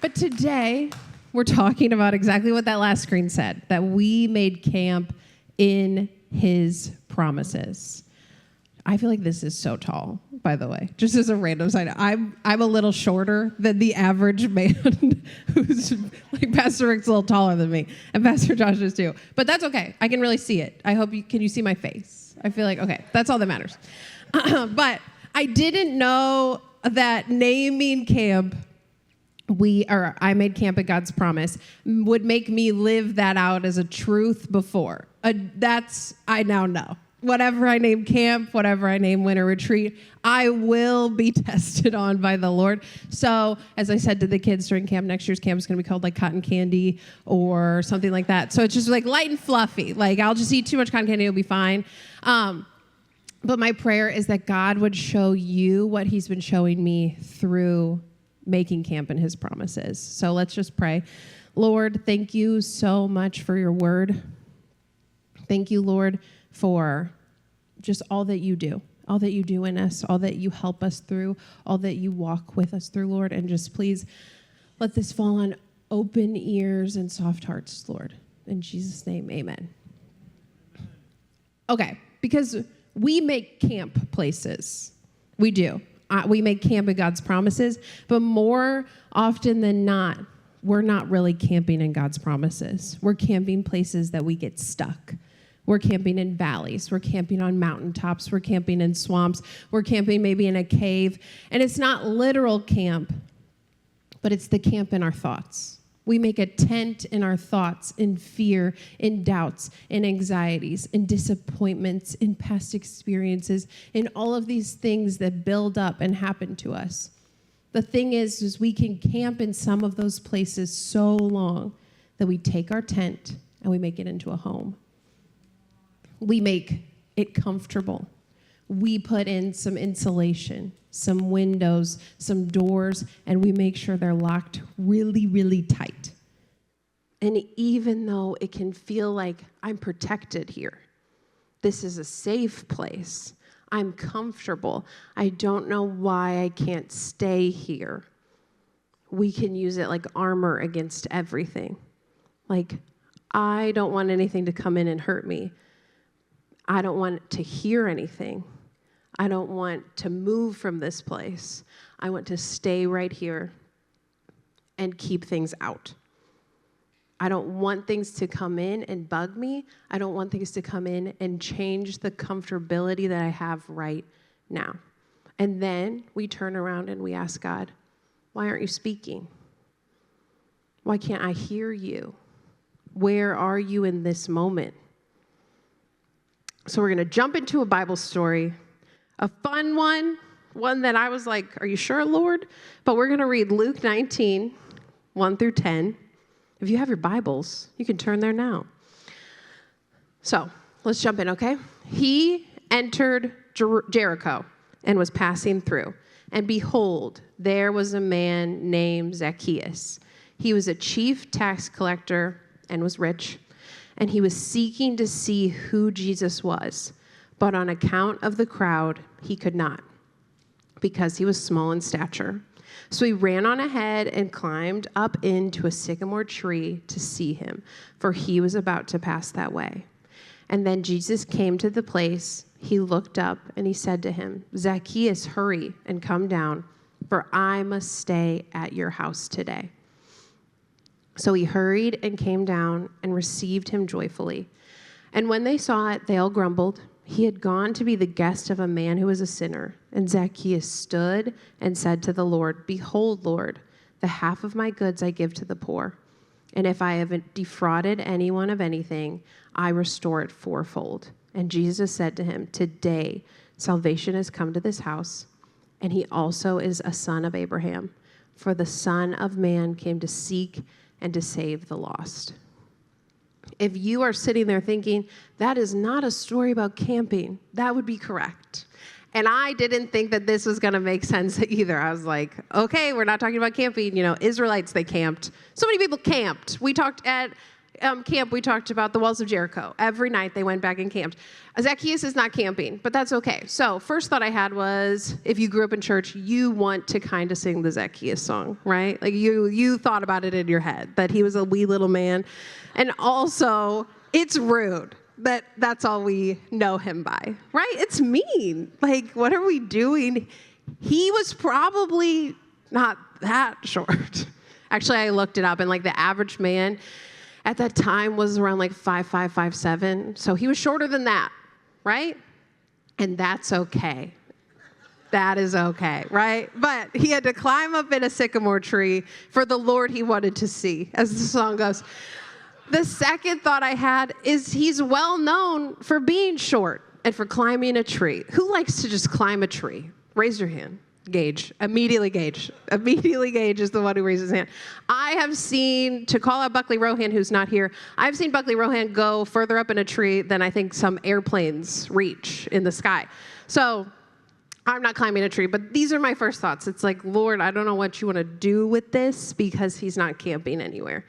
But today, we're talking about exactly what that last screen said, that we made camp in his promises. I feel like this is so tall, by the way, just as a random side. I'm a little shorter than the average man who's like Pastor Rick's a little taller than me, and Pastor Josh is too. But that's okay. I can really see it. I hope can you see my face? I feel like, okay, that's all that matters. But I didn't know that naming camp, I made camp at God's promise, would make me live that out as a truth before. I now know. Whatever I name camp, whatever I name winter retreat, I will be tested on by the Lord. So, as I said to the kids during camp, next year's camp is going to be called like cotton candy or something like that. So it's just like light and fluffy. Like I'll just eat too much cotton candy, it'll be fine. But my prayer is that God would show you what he's been showing me through making camp in his promises. So let's just pray. Lord, thank you so much for your word. Thank you, Lord, for just all that you do in us, all that you help us through, all that you walk with us through, Lord. And just please let this fall on open ears and soft hearts, Lord. In Jesus' name, amen. Okay, because we make camp places. We do. We make camp in God's promises, but more often than not, we're not really camping in God's promises. We're camping places that we get stuck. We're camping in valleys. We're camping on mountaintops. We're camping in swamps. We're camping maybe in a cave. And it's not literal camp, but it's the camp in our thoughts. We make a tent in our thoughts, in fear, in doubts, in anxieties, in disappointments, in past experiences, in all of these things that build up and happen to us. The thing is we can camp in some of those places so long that we take our tent and we make it into a home. We make it comfortable. We put in some insulation, some windows, some doors, and we make sure they're locked really, really tight. And even though it can feel like I'm protected here, this is a safe place, I'm comfortable, I don't know why I can't stay here, we can use it like armor against everything. Like, I don't want anything to come in and hurt me. I don't want to hear anything. I don't want to move from this place. I want to stay right here and keep things out. I don't want things to come in and bug me. I don't want things to come in and change the comfortability that I have right now. And then we turn around and we ask God, why aren't you speaking? Why can't I hear you? Where are you in this moment? So we're going to jump into a Bible story, a fun one that I was like, are you sure, Lord? But we're going to read Luke 19, 1 through 10. If you have your Bibles, you can turn there now. So let's jump in, okay? He entered Jericho and was passing through. And behold, there was a man named Zacchaeus. He was a chief tax collector and was rich. And he was seeking to see who Jesus was. But on account of the crowd, he could not, because he was small in stature. So he ran on ahead and climbed up into a sycamore tree to see him, for he was about to pass that way. And then Jesus came to the place. He looked up and he said to him, Zacchaeus, hurry and come down, for I must stay at your house today. So he hurried and came down and received him joyfully. And when they saw it, they all grumbled. He had gone to be the guest of a man who was a sinner. And Zacchaeus stood and said to the Lord, Behold, Lord, the half of my goods I give to the poor. And if I have defrauded anyone of anything, I restore it fourfold. And Jesus said to him, Today salvation has come to this house, and he also is a son of Abraham. For the Son of Man came to seek and to save the lost. If you are sitting there thinking, that is not a story about camping, that would be correct. And I didn't think that this was going to make sense either. I was like, okay, we're not talking about camping. You know, Israelites, they camped. So many people camped. We talked at camp, we talked about the walls of Jericho. Every night they went back and camped. Zacchaeus is not camping, but that's okay. So first thought I had was, if you grew up in church, you want to kind of sing the Zacchaeus song, right? Like you thought about it in your head, that he was a wee little man. And also, it's rude. That's all we know him by, right? It's mean. Like, what are we doing? He was probably not that short. Actually, I looked it up, and like the average man at that time was around like 5'5", 5'7". So he was shorter than that, right? And that's okay. That is okay, right? But he had to climb up in a sycamore tree for the Lord he wanted to see, as the song goes. The second thought I had is he's well known for being short and for climbing a tree. Who likes to just climb a tree? Raise your hand. Gage. Immediately Gage. Immediately Gage is the one who raises his hand. I have seen, to call out Buckley Rohan, who's not here, I've seen Buckley Rohan go further up in a tree than I think some airplanes reach in the sky. So I'm not climbing a tree, but these are my first thoughts. It's like, Lord, I don't know what you want to do with this because he's not camping anywhere.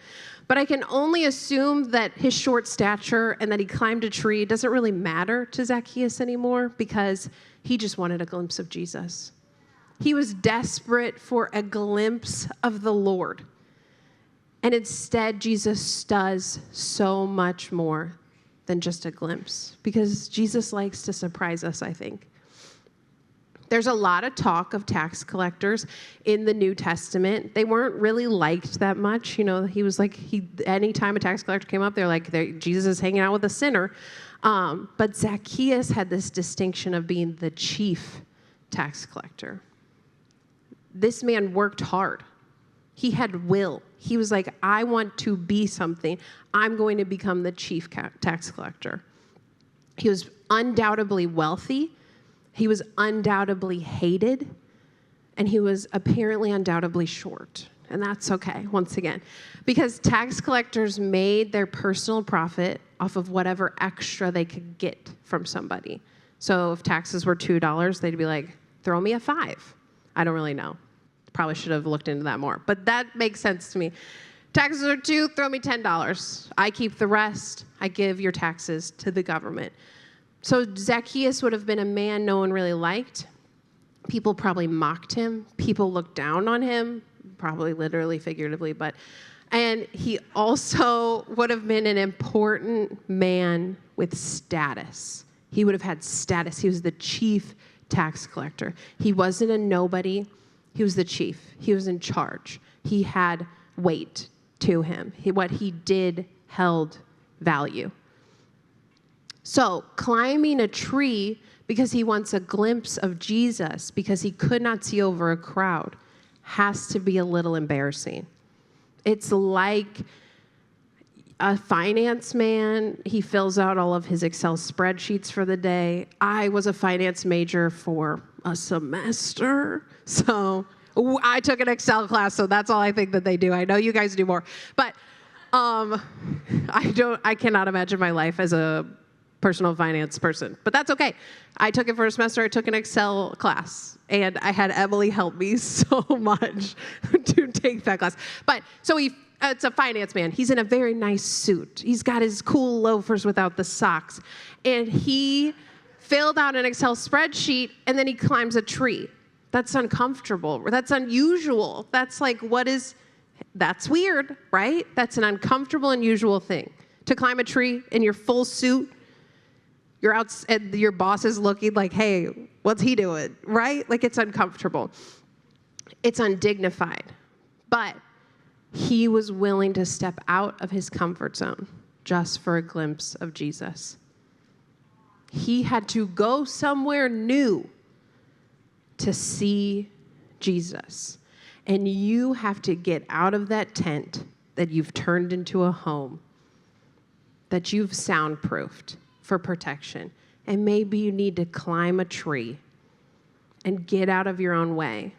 But I can only assume that his short stature and that he climbed a tree doesn't really matter to Zacchaeus anymore because he just wanted a glimpse of Jesus. He was desperate for a glimpse of the Lord. And instead, Jesus does so much more than just a glimpse because Jesus likes to surprise us, I think. There's a lot of talk of tax collectors in the New Testament. They weren't really liked that much. You know, he was like, anytime a tax collector came up, they're like, Jesus is hanging out with a sinner. But Zacchaeus had this distinction of being the chief tax collector. This man worked hard. He had will. He was like, I want to be something. I'm going to become the chief tax collector. He was undoubtedly wealthy. He was undoubtedly hated, and he was apparently undoubtedly short. And that's okay, once again, because tax collectors made their personal profit off of whatever extra they could get from somebody. So if taxes were $2, they'd be like, throw me a $5. I don't really know. Probably should have looked into that more, but that makes sense to me. Taxes are $2, throw me $10. I keep the rest. I give your taxes to the government. So Zacchaeus would have been a man no one really liked. People probably mocked him. People looked down on him, probably literally, figuratively, and he also would have been an important man with status. He would have had status. He was the chief tax collector. He wasn't a nobody. He was the chief. He was in charge. He had weight to him. What he did held value. So climbing a tree because he wants a glimpse of Jesus, because he could not see over a crowd, has to be a little embarrassing. It's like a finance man. He fills out all of his Excel spreadsheets for the day. I was a finance major for a semester, so I took an Excel class, so that's all I think that they do. I know you guys do more, but I cannot imagine my life as a personal finance person, but that's okay. I took it for a semester. I took an Excel class, and I had Emily help me so much to take that class. But so it's a finance man. He's in a very nice suit. He's got his cool loafers without the socks, and he filled out an Excel spreadsheet, and then he climbs a tree. That's uncomfortable. That's unusual. That's like, that's weird, right? That's an uncomfortable, unusual thing. To climb a tree in your full suit, you're out, and your boss is looking like, hey, what's he doing, right? Like, it's uncomfortable. It's undignified. But he was willing to step out of his comfort zone just for a glimpse of Jesus. He had to go somewhere new to see Jesus. And you have to get out of that tent that you've turned into a home, that you've soundproofed for protection. And maybe you need to climb a tree and get out of your own way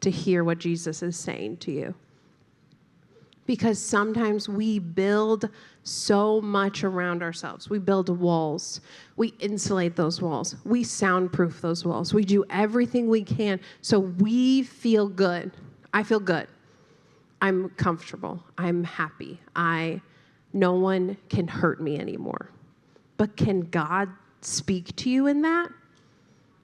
to hear what Jesus is saying to you. Because sometimes we build so much around ourselves. We build walls. We insulate those walls. We soundproof those walls. We do everything we can so we feel good. I feel good. I'm comfortable. I'm happy. I no one can hurt me anymore. But can God speak to you in that?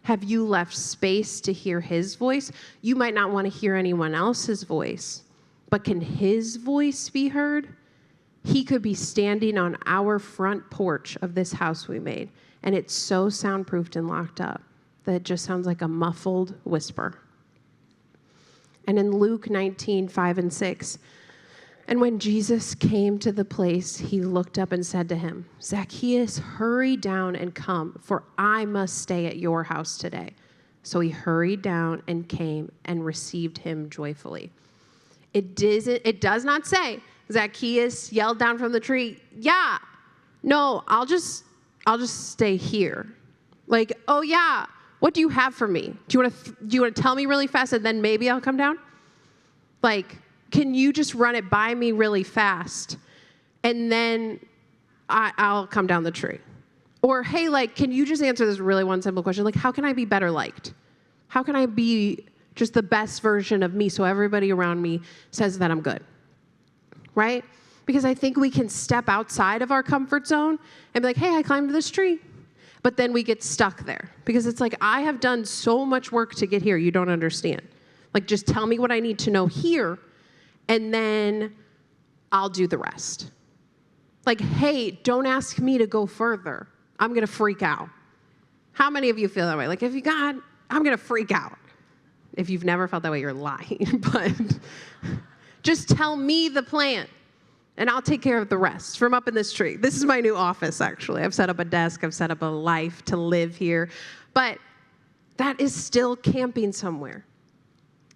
Have you left space to hear his voice? You might not want to hear anyone else's voice, but can his voice be heard? He could be standing on our front porch of this house we made, and it's so soundproofed and locked up that it just sounds like a muffled whisper. And in Luke 19:5-6, and when Jesus came to the place, he looked up and said to him, Zacchaeus, hurry down and come, for I must stay at your house today. So he hurried down and came and received him joyfully. It does not say Zacchaeus yelled down from the tree, yeah, no, I'll just stay here. Like, oh yeah, what do you have for me? Do you want to tell me really fast and then maybe I'll come down? Like, can you just run it by me really fast and then I'll come down the tree? Or, hey, like, can you just answer this really one simple question? Like, how can I be better liked? How can I be just the best version of me so everybody around me says that I'm good? Right? Because I think we can step outside of our comfort zone and be like, hey, I climbed this tree. But then we get stuck there because it's like, I have done so much work to get here. You don't understand. Like, just tell me what I need to know here, and then I'll do the rest. Like, hey, don't ask me to go further. I'm going to freak out. How many of you feel that way? Like, if you God, I'm going to freak out. If you've never felt that way, you're lying. But just tell me the plan, and I'll take care of the rest from up in this tree. This is my new office, actually. I've set up a desk. I've set up a life to live here. But that is still camping somewhere.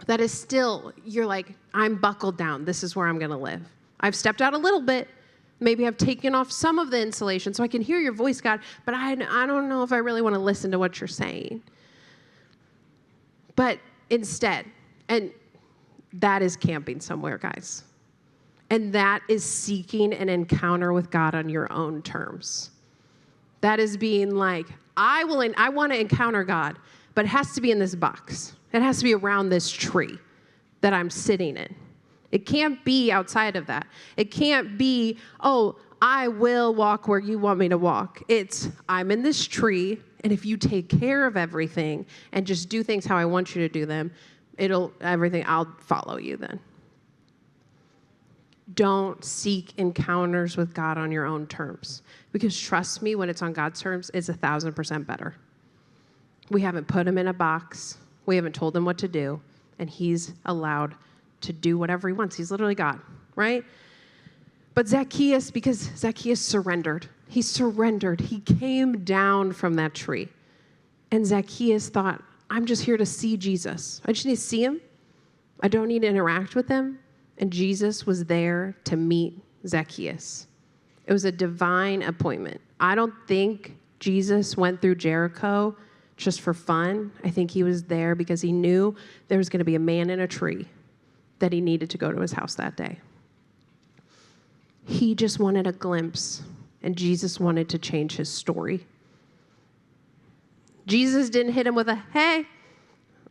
That is still, you're like, I'm buckled down. This is where I'm going to live. I've stepped out a little bit. Maybe I've taken off some of the insulation so I can hear your voice, God, but I don't know if I really want to listen to what you're saying. But instead, and that is camping somewhere, guys. And that is seeking an encounter with God on your own terms. That is being like, I want to encounter God, but it has to be in this box. It has to be around this tree that I'm sitting in. It can't be outside of that. It can't be, oh, I will walk where you want me to walk. It's, I'm in this tree, and if you take care of everything and just do things how I want you to do them, I'll follow you then. Don't seek encounters with God on your own terms. Because trust me, when it's on God's terms, it's 1,000% better. We haven't put him in a box. We haven't told him what to do. And he's allowed to do whatever he wants. He's literally God, right? But Zacchaeus, because Zacchaeus surrendered. He surrendered. He came down from that tree. And Zacchaeus thought, I'm just here to see Jesus. I just need to see him. I don't need to interact with him. And Jesus was there to meet Zacchaeus. It was a divine appointment. I don't think Jesus went through Jericho just for fun. I think he was there because he knew there was going to be a man in a tree that he needed to go to his house that day. He just wanted a glimpse, and Jesus wanted to change his story. Jesus didn't hit him with a, hey,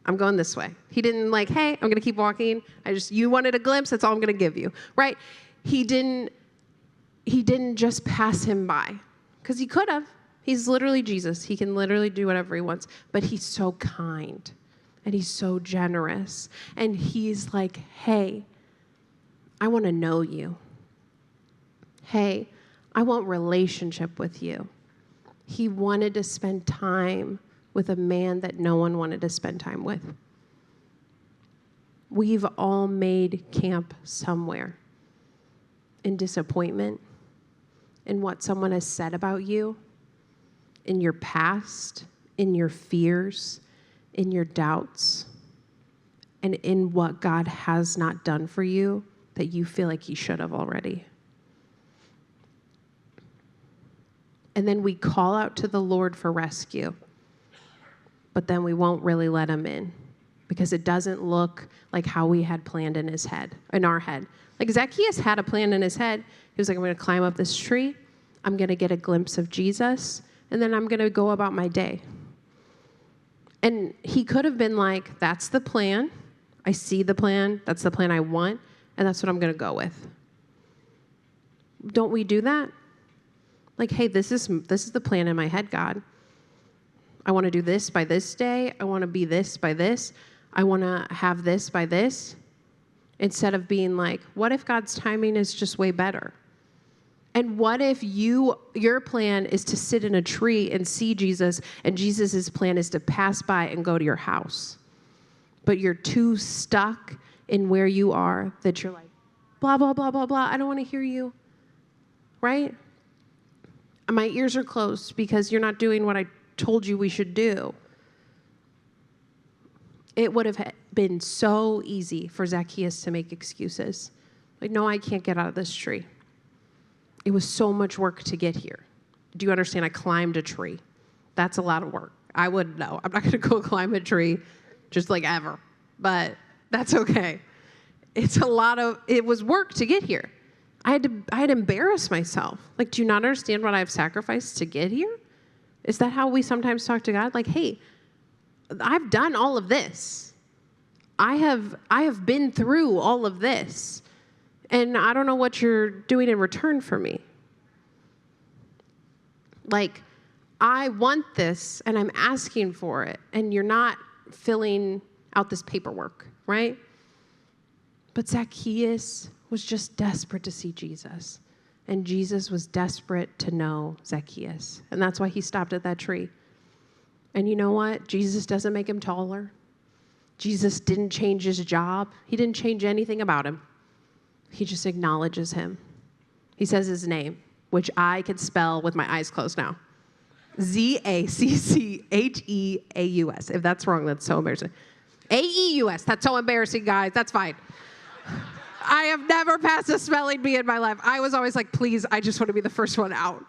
I'm going this way. He didn't like, hey, I'm going to keep walking. You wanted a glimpse, that's all I'm going to give you, right? He didn't just pass him by, because he could have. He's literally Jesus. He can literally do whatever he wants, but he's so kind, and he's so generous, and he's like, hey, I want to know you. Hey, I want relationship with you. He wanted to spend time with a man that no one wanted to spend time with. We've all made camp somewhere in disappointment, in what someone has said about you, in your past, in your fears, in your doubts, and in what God has not done for you that you feel like he should have already. And then we call out to the Lord for rescue, but then we won't really let him in because it doesn't look like how we had planned in our head. Like Zacchaeus had a plan in his head. He was like, I'm going to climb up this tree. I'm going to get a glimpse of Jesus, and then I'm going to go about my day. And he could have been like, that's the plan. I see the plan. That's the plan I want, and that's what I'm going to go with. Don't we do that? Like, hey, this is the plan in my head, God. I want to do this by this day. I want to be this by this. I want to have this by this. Instead of being like, what if God's timing is just way better? And what if your plan is to sit in a tree and see Jesus, and Jesus' plan is to pass by and go to your house? But you're too stuck in where you are that you're like, blah, blah, blah, blah, blah. I don't want to hear you. Right? My ears are closed because you're not doing what I told you we should do. It would have been so easy for Zacchaeus to make excuses. Like, no, I can't get out of this tree. It was so much work to get here. Do you understand? I climbed a tree. That's a lot of work. I wouldn't know. I'm not going to go climb a tree just like ever, but that's okay. It was work to get here. I had to embarrass myself. Like, do you not understand what I've sacrificed to get here? Is that how we sometimes talk to God? Like, hey, I've done all of this. I have been through all of this. And I don't know what you're doing in return for me. Like, I want this and I'm asking for it, and you're not filling out this paperwork, right? But Zacchaeus was just desperate to see Jesus. And Jesus was desperate to know Zacchaeus. And that's why he stopped at that tree. And you know what? Jesus doesn't make him taller. Jesus didn't change his job. He didn't change anything about him. He just acknowledges him. He says his name, which I can spell with my eyes closed now. Zaccheus. If that's wrong, that's so embarrassing. Aeus. That's so embarrassing, guys. That's fine. I have never passed a spelling bee in my life. I was always like, please, I just want to be the first one out.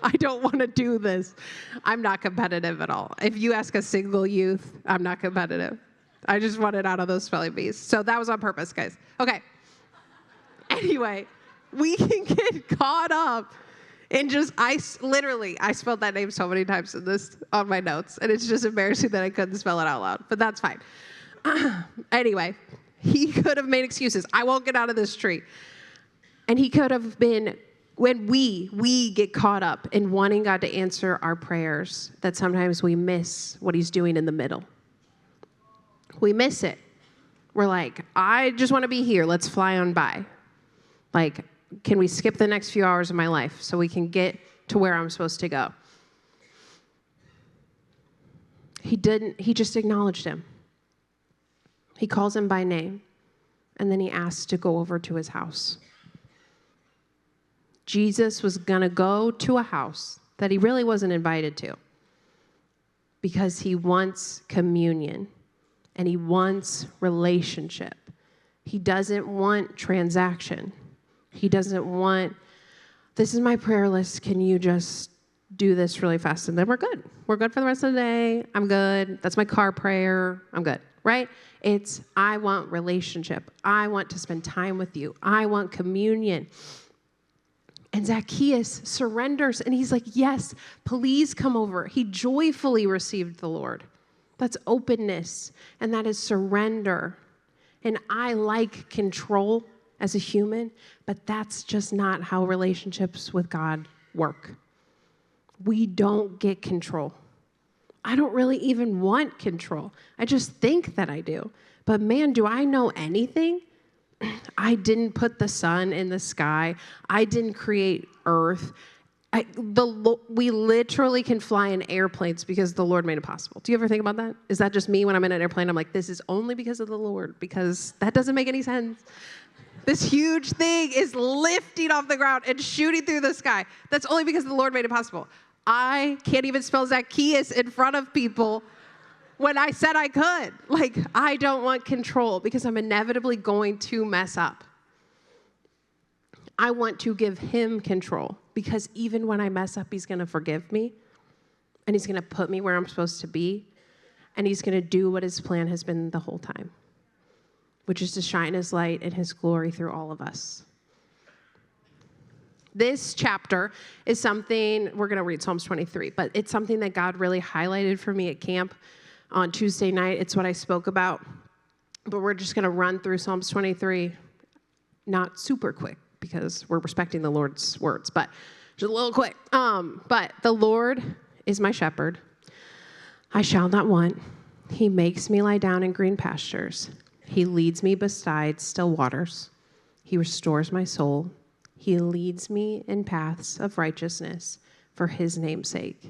I don't want to do this. I'm not competitive at all. If you ask a single youth, I'm not competitive. I just wanted out of those spelling bees. So that was on purpose, guys. Okay. Anyway, we can get caught up in just, I spelled that name so many times on my notes, and it's just embarrassing that I couldn't spell it out loud, but that's fine. Anyway, he could have made excuses. I won't get out of this tree. And he could have been, when we get caught up in wanting God to answer our prayers, that sometimes we miss what he's doing in the middle. We miss it. We're like, I just want to be here. Let's fly on by. Like, can we skip the next few hours of my life so we can get to where I'm supposed to go? He didn't. He just acknowledged him. He calls him by name, and then he asks to go over to his house. Jesus was going to go to a house that he really wasn't invited to because he wants communion and he wants relationship. He doesn't want transaction. He doesn't want, this is my prayer list. Can you just do this really fast? And then we're good. We're good for the rest of the day. I'm good. That's my car prayer. I'm good, right? It's, I want relationship. I want to spend time with you. I want communion. And Zacchaeus surrenders, and he's like, yes, please come over. He joyfully received the Lord. That's openness, and that is surrender. And I like control as a human, but that's just not how relationships with God work. We don't get control. I don't really even want control. I just think that I do. But man, do I know anything? I didn't put the sun in the sky. I didn't create earth. We literally can fly in airplanes because the Lord made it possible. Do you ever think about that? Is that just me when I'm in an airplane? I'm like, this is only because of the Lord, because that doesn't make any sense. This huge thing is lifting off the ground and shooting through the sky. That's only because the Lord made it possible. I can't even spell Zacchaeus in front of people when I said I could. Like, I don't want control because I'm inevitably going to mess up. I want to give him control because even when I mess up, he's going to forgive me and he's going to put me where I'm supposed to be and he's going to do what his plan has been the whole time, which is to shine his light and his glory through all of us. This chapter is something, we're going to read Psalms 23, but it's something that God really highlighted for me at camp on Tuesday night. It's what I spoke about, but we're just going to run through Psalms 23, not super quick, because we're respecting the Lord's words, but just a little quick. But the Lord is my shepherd. I shall not want. He makes me lie down in green pastures. He leads me beside still waters. He restores my soul. He leads me in paths of righteousness for his name's sake.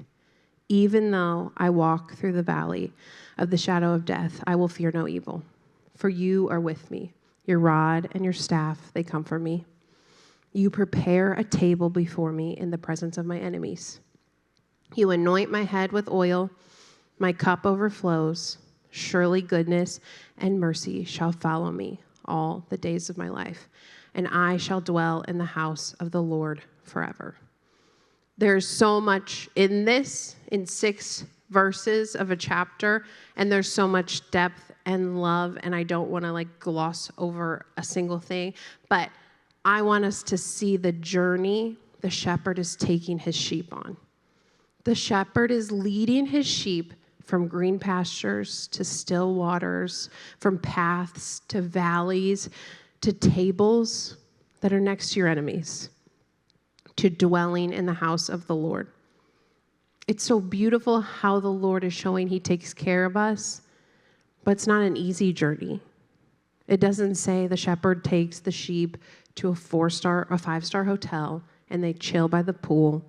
Even though I walk through the valley of the shadow of death, I will fear no evil, for you are with me. Your rod and your staff, they comfort me. You prepare a table before me in the presence of my enemies. You anoint my head with oil. My cup overflows. Surely goodness and mercy shall follow me all the days of my life, and I shall dwell in the house of the Lord forever. There's so much in this, in 6 verses of a chapter, and there's so much depth and love, and I don't want to gloss over a single thing, but I want us to see the journey the shepherd is taking his sheep on. The shepherd is leading his sheep from green pastures to still waters, from paths to valleys, to tables that are next to your enemies, to dwelling in the house of the Lord. It's so beautiful how the Lord is showing he takes care of us, but it's not an easy journey. It doesn't say the shepherd takes the sheep to a 4-star or 5-star hotel and they chill by the pool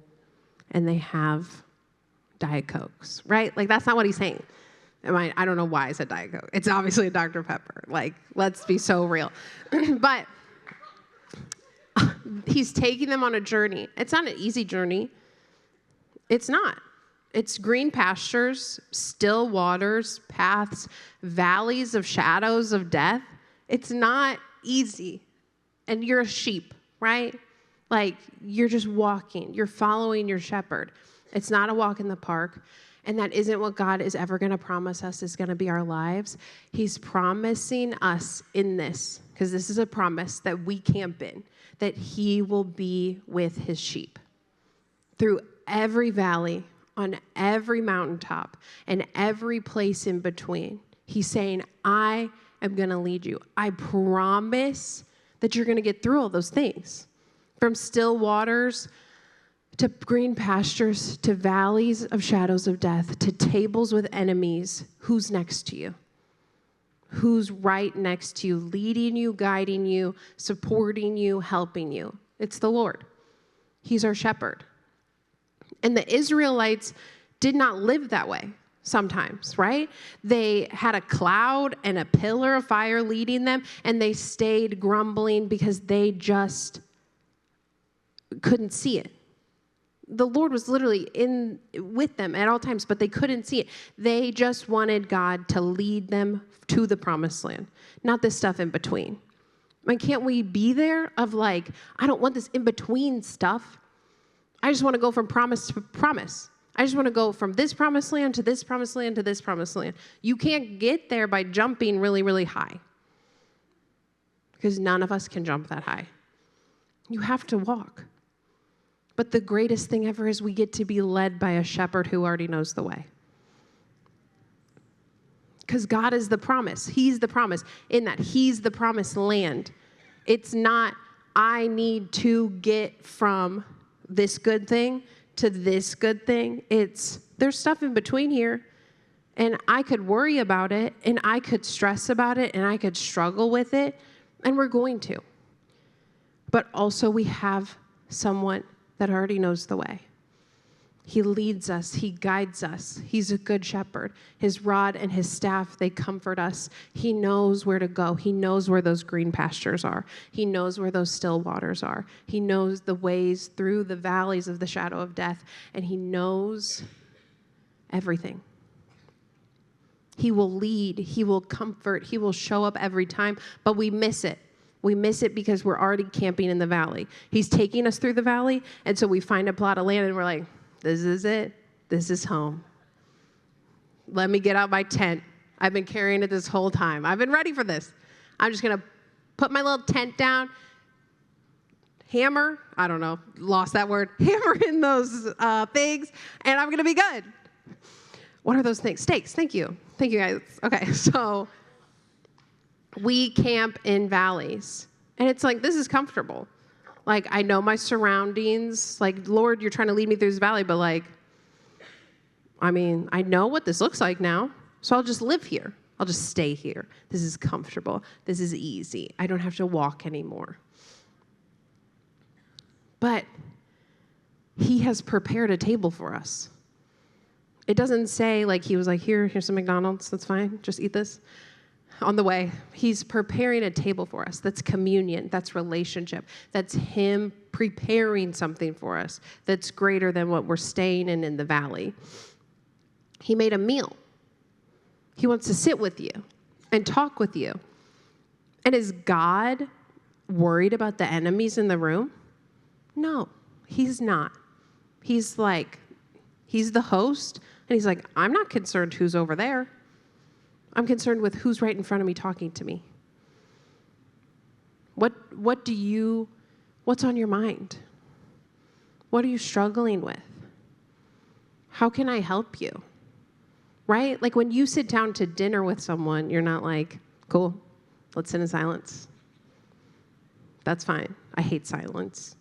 and they have Diet Cokes, right? That's not what he's saying. I don't know why I said Diet Coke. It's obviously a Dr. Pepper. Let's be so real. But he's taking them on a journey. It's not an easy journey. It's not. It's green pastures, still waters, paths, valleys of shadows of death. It's not easy. And you're a sheep, right? You're just walking. You're following your shepherd. It's not a walk in the park. And that isn't what God is ever going to promise us is going to be our lives. He's promising us in this, because this is a promise that we camp in, that he will be with his sheep through every valley, on every mountaintop, and every place in between. He's saying, I am going to lead you. I promise that you're going to get through all those things. From still waters to green pastures, to valleys of shadows of death, to tables with enemies. Who's next to you? Who's right next to you, leading you, guiding you, supporting you, helping you? It's the Lord. He's our shepherd. And the Israelites did not live that way sometimes, right? They had a cloud and a pillar of fire leading them, and they stayed grumbling because they just couldn't see it. The Lord was literally with them at all times, but they couldn't see it. They just wanted God to lead them to the promised land, not this stuff in between. Can't we be there of I don't want this in between stuff. I just want to go from promise to promise. I just want to go from this promised land to this promised land to this promised land. You can't get there by jumping really, really high, because none of us can jump that high. You have to walk. But the greatest thing ever is we get to be led by a shepherd who already knows the way. Because God is the promise. He's the promise in that he's the promised land. It's not, I need to get from this good thing to this good thing. There's stuff in between here. And I could worry about it, and I could stress about it, and I could struggle with it, and we're going to. But also we have someone that already knows the way. He leads us. He guides us. He's a good shepherd. His rod and his staff, they comfort us. He knows where to go. He knows where those green pastures are. He knows where those still waters are. He knows the ways through the valleys of the shadow of death, and he knows everything. He will lead. He will comfort. He will show up every time, but we miss it. We miss it because we're already camping in the valley. He's taking us through the valley, and so we find a plot of land, and we're like, this is it. This is home. Let me get out my tent. I've been carrying it this whole time. I've been ready for this. I'm just going to put my little tent down, hammer, I don't know, lost that word, hammer in those things, and I'm going to be good. What are those things? Stakes. Thank you. Thank you, guys. Okay, so we camp in valleys, and it's this is comfortable. Like, I know my surroundings. Like, Lord, you're trying to lead me through this valley, but like, I mean, I know what this looks like now, so I'll just live here. I'll just stay here. This is comfortable. This is easy. I don't have to walk anymore. But he has prepared a table for us. It doesn't say like he was like, here's some McDonald's. That's fine. Just eat this. On the way, he's preparing a table for us. That's communion. That's relationship. That's him preparing something for us that's greater than what we're staying in the valley. He made a meal. He wants to sit with you and talk with you. And is God worried about the enemies in the room? No, he's not. He's the host, and he's like, I'm not concerned who's over there. I'm concerned with who's right in front of me talking to me. What's on your mind? What are you struggling with? How can I help you? Right? Like when you sit down to dinner with someone, you're not like, cool, let's sit in silence. That's fine. I hate silence,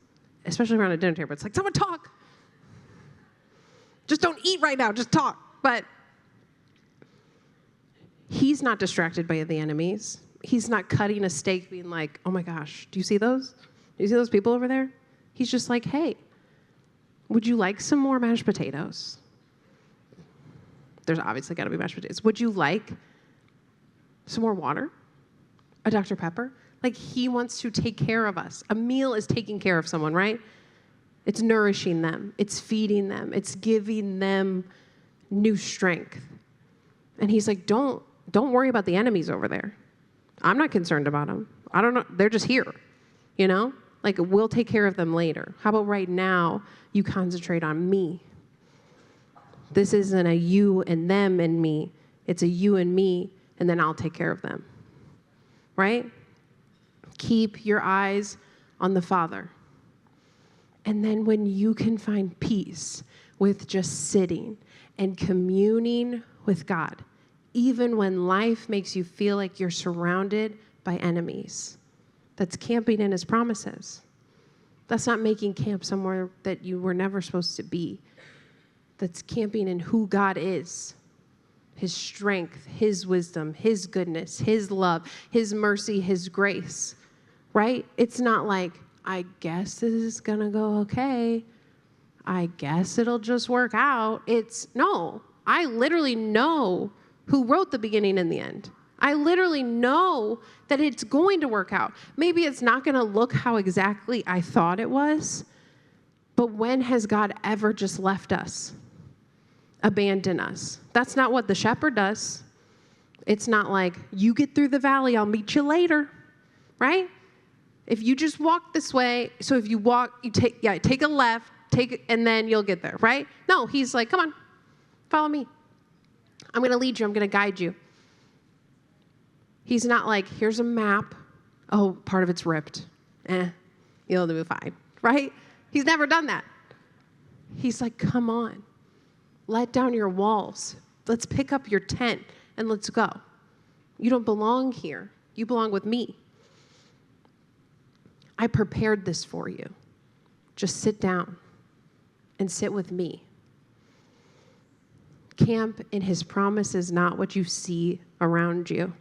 especially around a dinner table. It's like, someone talk. Just don't eat right now, just talk. But he's not distracted by the enemies. He's not cutting a steak being like, oh my gosh, do you see those? Do you see those people over there? He's just like, hey, would you like some more mashed potatoes? There's obviously got to be mashed potatoes. Would you like some more water? A Dr. Pepper? Like he wants to take care of us. A meal is taking care of someone, right? It's nourishing them. It's feeding them. It's giving them new strength. And he's like, don't worry about the enemies over there. I'm not concerned about them. I don't know. They're just here, you know? Like, we'll take care of them later. How about right now, you concentrate on me? This isn't a you and them and me. It's a you and me, and then I'll take care of them, right? Keep your eyes on the Father. And then when you can find peace with just sitting and communing with God, even when life makes you feel like you're surrounded by enemies, that's camping in his promises. That's not making camp somewhere that you were never supposed to be. That's camping in who God is, his strength, his wisdom, his goodness, his love, his mercy, his grace, right? It's not like, I guess this is going to go okay. I guess it'll just work out. No, I literally know who wrote the beginning and the end. I literally know that it's going to work out. Maybe it's not going to look how exactly I thought it was, but when has God ever just left us, abandoned us? That's not what the shepherd does. It's not like, you get through the valley, I'll meet you later, right? If you just walk this way, so if you walk, take a left, and then you'll get there, right? No, he's like, come on, follow me. I'm going to lead you. I'm going to guide you. He's not like, here's a map. Oh, part of it's ripped. You'll do fine, right? He's never done that. He's like, come on. Let down your walls. Let's pick up your tent and let's go. You don't belong here. You belong with me. I prepared this for you. Just sit down and sit with me. Camp in his promise is not what you see around you.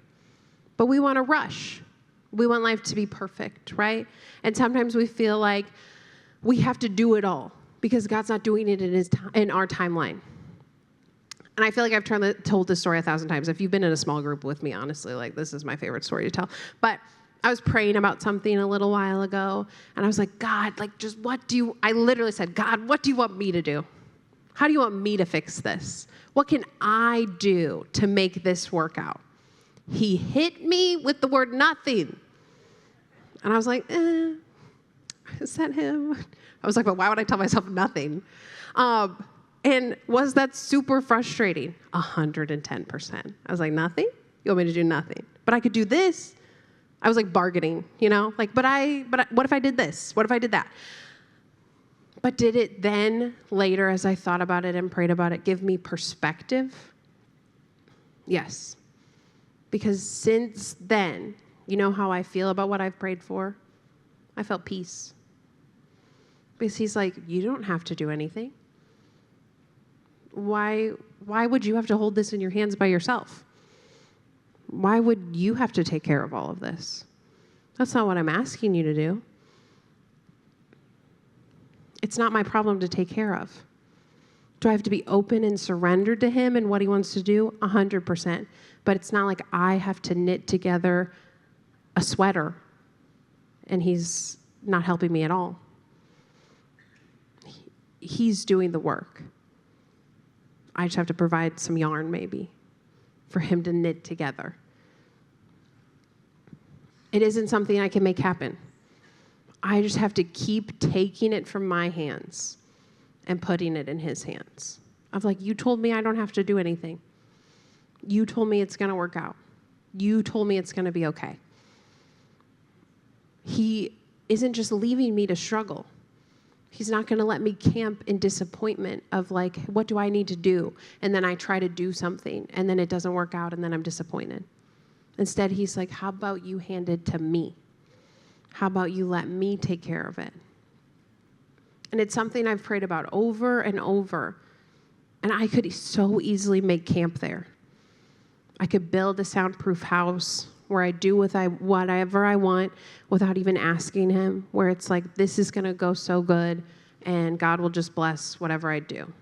But we want to rush. We want life to be perfect, right? And sometimes we feel like we have to do it all because God's not doing it in our timeline. And I feel like I've told this story 1,000 times. If you've been in a small group with me, honestly, like this is my favorite story to tell. But I was praying about something a little while ago, and I was like, God, like just I literally said, God, what do you want me to do? How do you want me to fix this? What can I do to make this work out? He hit me with the word nothing. And I was like, is that him? I was like, but why would I tell myself nothing? And was that super frustrating? 110%. I was like, nothing? You want me to do nothing? But I could do this. I was like bargaining, you know? Like, but what if I did this? What if I did that? But did it then, later, as I thought about it and prayed about it, give me perspective? Yes. Because since then, you know how I feel about what I've prayed for? I felt peace. Because he's like, you don't have to do anything. Why would you have to hold this in your hands by yourself? Why would you have to take care of all of this? That's not what I'm asking you to do. It's not my problem to take care of. Do I have to be open and surrendered to him and what he wants to do? 100%. But it's not like I have to knit together a sweater and he's not helping me at all. He's doing the work. I just have to provide some yarn maybe for him to knit together. It isn't something I can make happen. I just have to keep taking it from my hands and putting it in his hands. Of like, you told me I don't have to do anything. You told me it's going to work out. You told me it's going to be okay. He isn't just leaving me to struggle. He's not going to let me camp in disappointment of like, what do I need to do? And then I try to do something and then it doesn't work out and then I'm disappointed. Instead, he's like, how about you hand it to me? How about you let me take care of it? And it's something I've prayed about over and over. And I could so easily make camp there. I could build a soundproof house where I do whatever I want without even asking him, where it's like, this is going to go so good, and God will just bless whatever I do.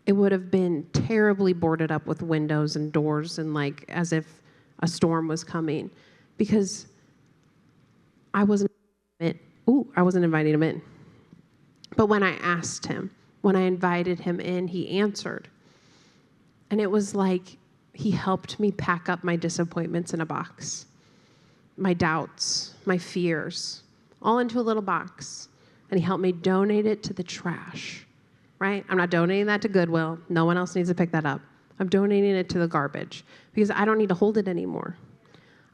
It would have been terribly boarded up with windows and doors and like as if a storm was coming, because I wasn't inviting him in. But when I asked him, when I invited him in, he answered. And it was like he helped me pack up my disappointments in a box, my doubts, my fears, all into a little box. And he helped me donate it to the trash, right? I'm not donating that to Goodwill. No one else needs to pick that up. I'm donating it to the garbage because I don't need to hold it anymore.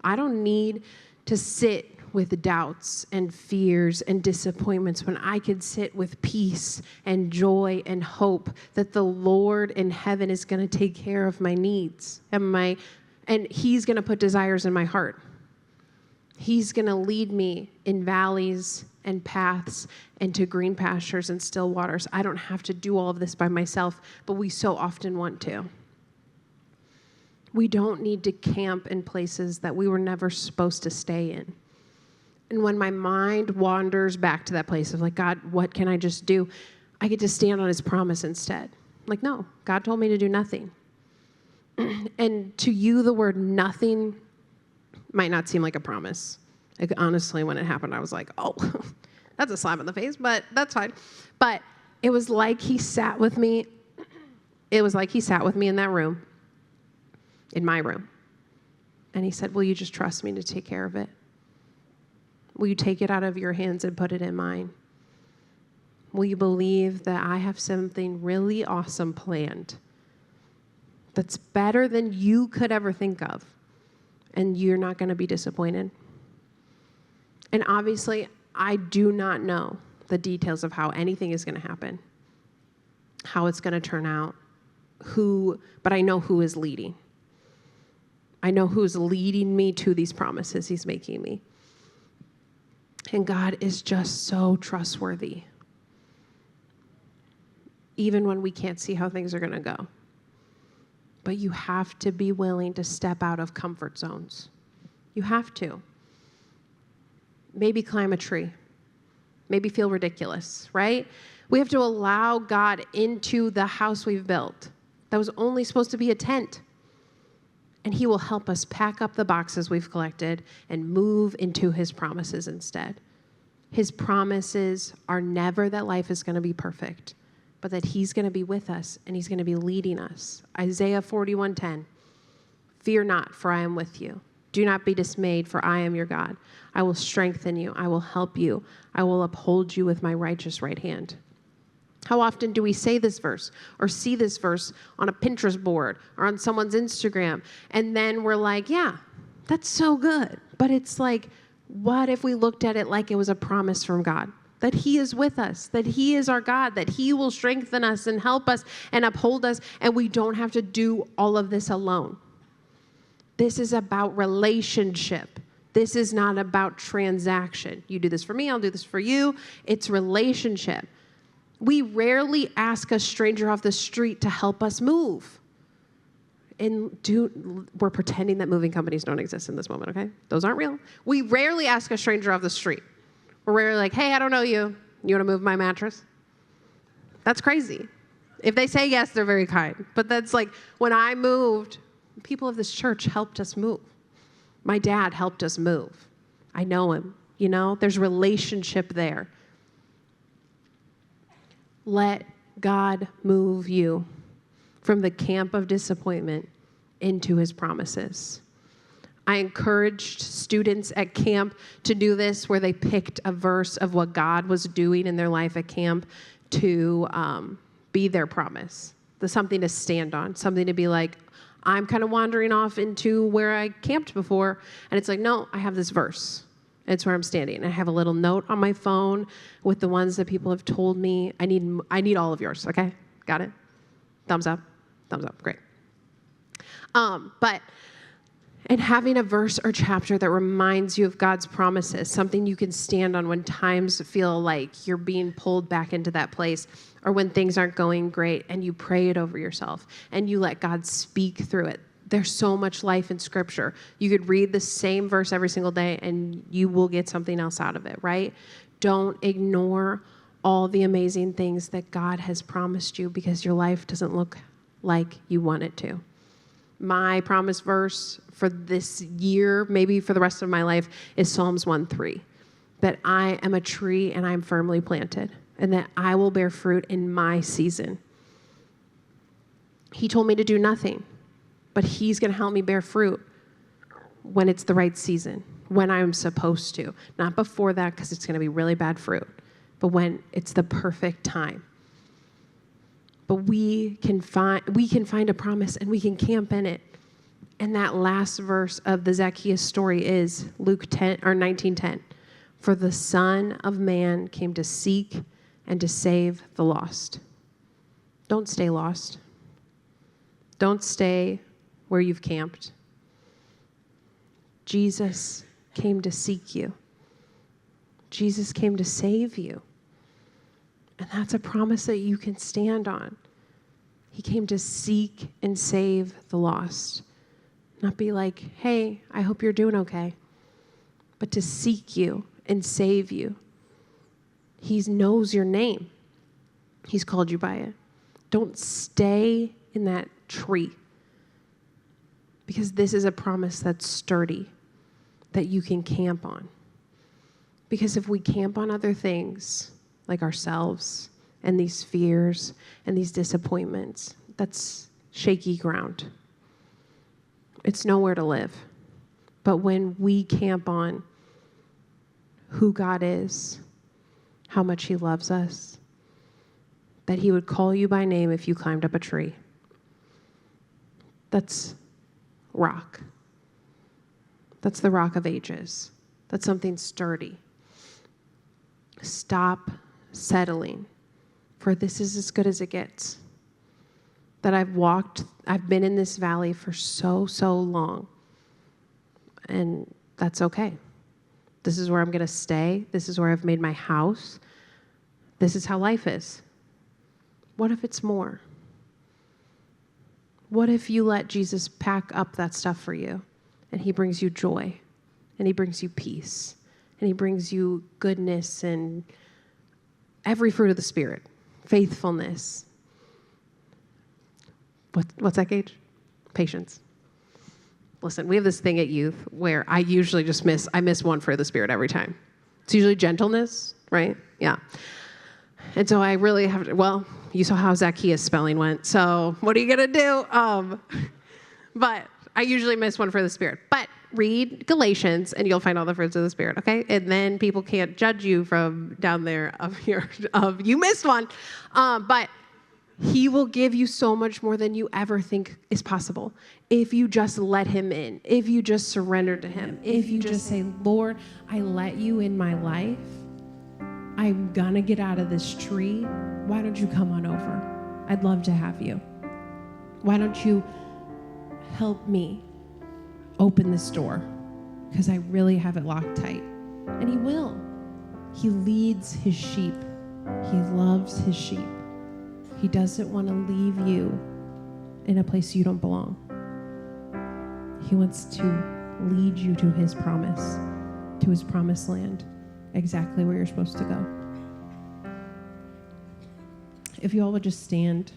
I don't need to sit with doubts and fears and disappointments when I could sit with peace and joy and hope that the Lord in heaven is going to take care of my needs and he's going to put desires in my heart. He's going to lead me in valleys and paths and to green pastures and still waters. I don't have to do all of this by myself, but we so often want to. We don't need to camp in places that we were never supposed to stay in. And when my mind wanders back to that place of like, God, what can I just do? I get to stand on his promise instead. Like, no, God told me to do nothing. And to you, the word nothing might not seem like a promise. Like, honestly, when it happened, I was like, oh, that's a slap in the face, but that's fine. But it was like he sat with me. It was like he sat with me in that room, in my room. And he said, will you just trust me to take care of it? Will you take it out of your hands and put it in mine? Will you believe that I have something really awesome planned that's better than you could ever think of, and you're not going to be disappointed? And obviously, I do not know the details of how anything is going to happen, how it's going to turn out, but I know who is leading. I know who's leading me to these promises he's making me. And God is just so trustworthy, even when we can't see how things are going to go. But you have to be willing to step out of comfort zones. You have to. Maybe climb a tree. Maybe feel ridiculous, right? We have to allow God into the house we've built that was only supposed to be a tent. And he will help us pack up the boxes we've collected and move into his promises instead. His promises are never that life is going to be perfect, but that he's going to be with us and he's going to be leading us. Isaiah 41:10, fear not, for I am with you. Do not be dismayed, for I am your God. I will strengthen you. I will help you. I will uphold you with my righteous right hand. How often do we say this verse or see this verse on a Pinterest board or on someone's Instagram? And then we're like, yeah, that's so good. But it's like, what if we looked at it like it was a promise from God? That he is with us, that he is our God, that he will strengthen us and help us and uphold us, and we don't have to do all of this alone. This is about relationship, This is not about transaction. You do this for me, I'll do this for you. It's relationship. We rarely ask a stranger off the street to help us move. And we're pretending that moving companies don't exist in this moment, okay? Those aren't real. We rarely ask a stranger off the street. We're rarely like, hey, I don't know you. You want to move my mattress? That's crazy. If they say yes, they're very kind. But that's like, when I moved, people of this church helped us move. My dad helped us move. I know him, there's relationship there. Let God move you from the camp of disappointment into his promises. I encouraged students at camp to do this, where they picked a verse of what God was doing in their life at camp to be their promise. There's something to stand on, something to be like, I'm kind of wandering off into where I camped before, and it's like, no, I have this verse. It's where I'm standing. I have a little note on my phone with the ones that people have told me. I need all of yours, okay? Got it? Thumbs up, great. And having a verse or chapter that reminds you of God's promises, something you can stand on when times feel like you're being pulled back into that place, or when things aren't going great, and you pray it over yourself and you let God speak through it. There's so much life in Scripture. You could read the same verse every single day and you will get something else out of it, right? Don't ignore all the amazing things that God has promised you, because your life doesn't look like you want it to. My promise verse for this year, maybe for the rest of my life, is Psalms 1:3, that I am a tree and I'm firmly planted, and that I will bear fruit in my season. He told me to do nothing, but he's going to help me bear fruit when it's the right season, when I'm supposed to. Not before that, because it's going to be really bad fruit, but when it's the perfect time. But we can find a promise and we can camp in it. And that last verse of the Zacchaeus story is Luke 19:10. For the Son of Man came to seek and to save the lost. Don't stay lost. Don't stay where you've camped. Jesus came to seek you. Jesus came to save you. And that's a promise that you can stand on. He came to seek and save the lost. Not be like, hey, I hope you're doing okay. But to seek you and save you. He knows your name. He's called you by it. Don't stay in that tree. Because this is a promise that's sturdy, that you can camp on. Because if we camp on other things, like ourselves and these fears and these disappointments, that's shaky ground. It's nowhere to live. But when we camp on who God is, how much he loves us, that he would call you by name if you climbed up a tree, that's rock. That's the rock of ages. That's something sturdy. Stop settling, for this is as good as it gets. That I've been in this valley for so long, and that's okay. This is where I'm going to stay. This is where I've made my house. This is how life is. What if it's more? What if you let Jesus pack up that stuff for you, and he brings you joy, and he brings you peace, and he brings you goodness and every fruit of the Spirit, faithfulness. What's that, Gage? Patience. Listen, we have this thing at youth where I usually just miss one fruit of the Spirit every time. It's usually gentleness, right? Yeah. And so I really have to, well, you saw how Zacchaeus spelling went, so what are you going to do? But I usually miss one for the Spirit. But read Galatians, and you'll find all the fruits of the Spirit, okay? And then people can't judge you from down there of you missed one. But he will give you so much more than you ever think is possible if you just let him in, if you just surrender to him, if you just say, Lord, I let you in my life. I'm going to get out of this tree. Why don't you come on over? I'd love to have you. Why don't you help me open this door? because I really have it locked tight. And he will. He leads his sheep. He loves his sheep. He doesn't want to leave you in a place you don't belong. He wants to lead you to his promise, to his promised land, exactly where you're supposed to go. If you all would just stand.